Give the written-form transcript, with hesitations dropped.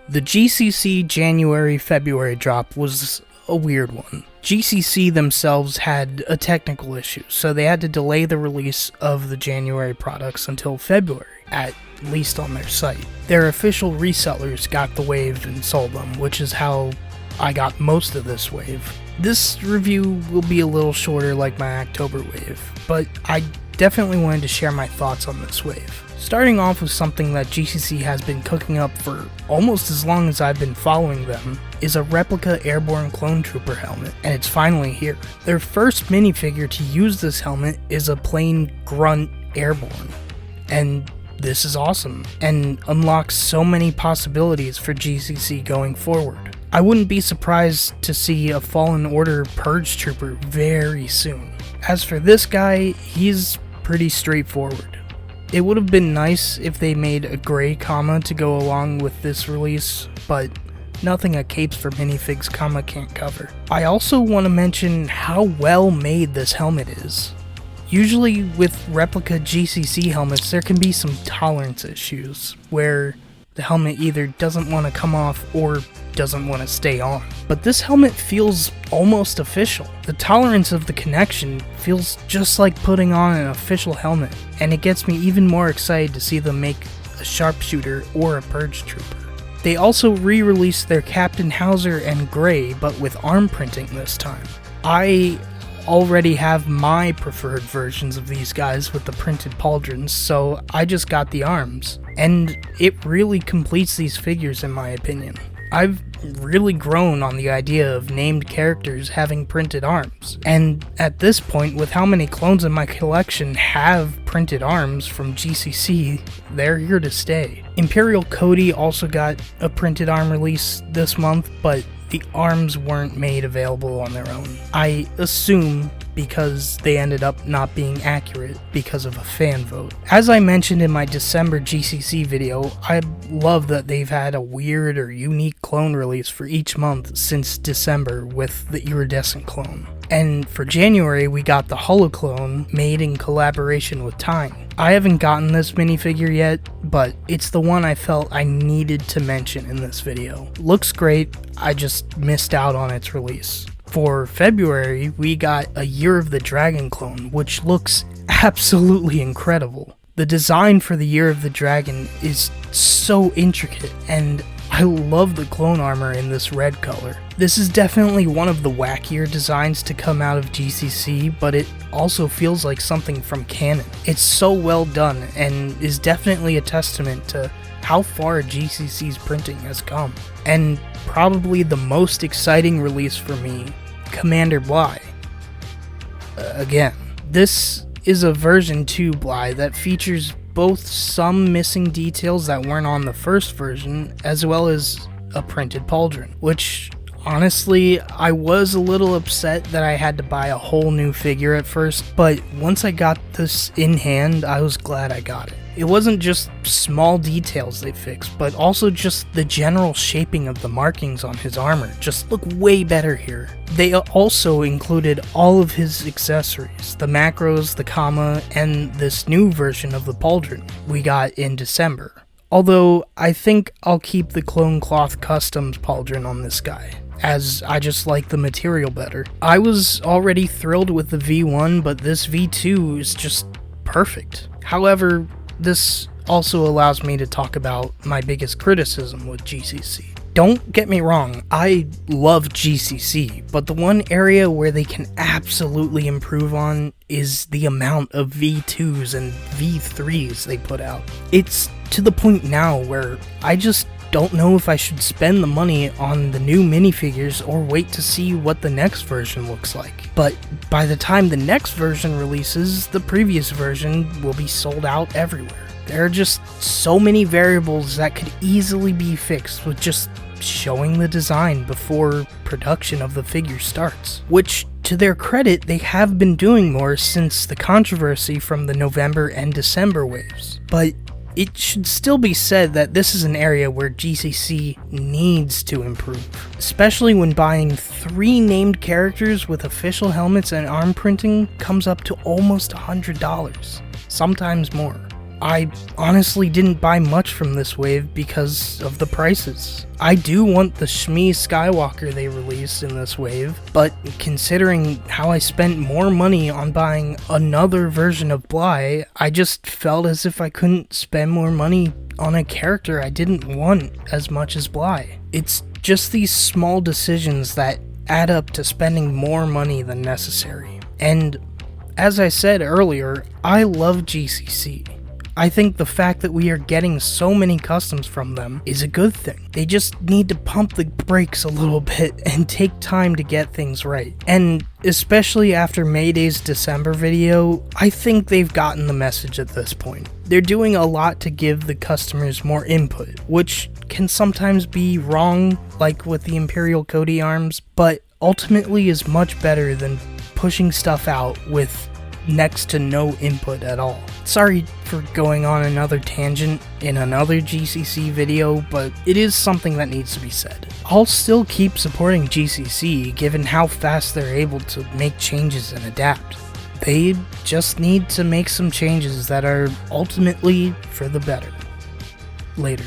The GCC January-February drop was a weird one. GCC themselves had a technical issue, so they had to delay the release of the January products until February, at least on their site. Their official resellers got the wave and sold them, which is how I got most of this wave. This review will be a little shorter like my October wave, but I definitely wanted to share my thoughts on this wave. Starting off with something that GCC has been cooking up for almost as long as I've been following them, is a replica Airborne Clone Trooper helmet, and it's finally here. Their first minifigure to use this helmet is a plain Grunt Airborne, and this is awesome, and unlocks so many possibilities for GCC going forward. I wouldn't be surprised to see a Fallen Order Purge Trooper very soon. As for this guy, he's pretty straightforward. It would have been nice if they made a gray comma to go along with this release, but nothing a Capes for Minifigs comma can't cover. I also want to mention how well made this helmet is. Usually with replica GCC helmets, there can be some tolerance issues, where the helmet either doesn't want to come off or doesn't want to stay on. But this helmet feels almost official. The tolerance of the connection feels just like putting on an official helmet, and it gets me even more excited to see them make a sharpshooter or a purge trooper. They also re-released their Captain Hauser and Gray, but with arm printing this time. I already have my preferred versions of these guys with the printed pauldrons, so I just got the arms, and it really completes these figures in my opinion. I've really grown on the idea of named characters having printed arms, and at this point, with how many clones in my collection have printed arms from GCC, they're here to stay. Imperial Cody also got a printed arm release this month, but the arms weren't made available on their own. I assume because they ended up not being accurate because of a fan vote. As I mentioned in my December GCC video, I love that they've had a weird or unique clone release for each month since December with the iridescent clone. And for January, we got the Holoclone made in collaboration with Time. I haven't gotten this minifigure yet, but it's the one I felt I needed to mention in this video. Looks great, I just missed out on its release. For February, we got a Year of the Dragon clone, which looks absolutely incredible. The design for the Year of the Dragon is so intricate, and I love the clone armor in this red color. This is definitely one of the wackier designs to come out of GCC, but it also feels like something from canon. It's so well done, and is definitely a testament to how far GCC's printing has come. And probably the most exciting release for me, Commander Bly. Again, this is a version 2 Bly that features both some missing details that weren't on the first version, as well as a printed pauldron, which honestly, I was a little upset that I had to buy a whole new figure at first, but once I got this in hand, I was glad I got it. It wasn't just small details they fixed, but also just the general shaping of the markings on his armor just look way better here. They also included all of his accessories, the macros, the comma, and this new version of the pauldron we got in December. Although, I think I'll keep the Clone Cloth Customs pauldron on this guy, as I just like the material better. I was already thrilled with the V1, but this V2 is just perfect. However, this also allows me to talk about my biggest criticism with GCC. Don't get me wrong, I love GCC, but the one area where they can absolutely improve on is the amount of V2s and V3s they put out. It's to the point now where I just don't know if I should spend the money on the new minifigures or wait to see what the next version looks like. But by the time the next version releases, the previous version will be sold out everywhere. There are just so many variables that could easily be fixed with just showing the design before production of the figure starts. Which, to their credit, they have been doing more since the controversy from the November and December waves. But it should still be said that this is an area where GCC needs to improve, especially when buying 3 named characters with official helmets and arm printing comes up to almost $100, sometimes more. I honestly didn't buy much from this wave because of the prices. I do want the Shmi Skywalker they released in this wave, but considering how I spent more money on buying another version of Bly, I just felt as if I couldn't spend more money on a character I didn't want as much as Bly. It's just these small decisions that add up to spending more money than necessary. And as I said earlier, I love GCC. I think the fact that we are getting so many customs from them is a good thing. They just need to pump the brakes a little bit and take time to get things right. And especially after Mayday's December video, I think they've gotten the message at this point. They're doing a lot to give the customers more input, which can sometimes be wrong, like with the Imperial Cody arms, but ultimately is much better than pushing stuff out with next to no input at all. Sorry for going on another tangent in another GCC video, but it is something that needs to be said. I'll still keep supporting GCC given how fast they're able to make changes and adapt. They just need to make some changes that are ultimately for the better. Later.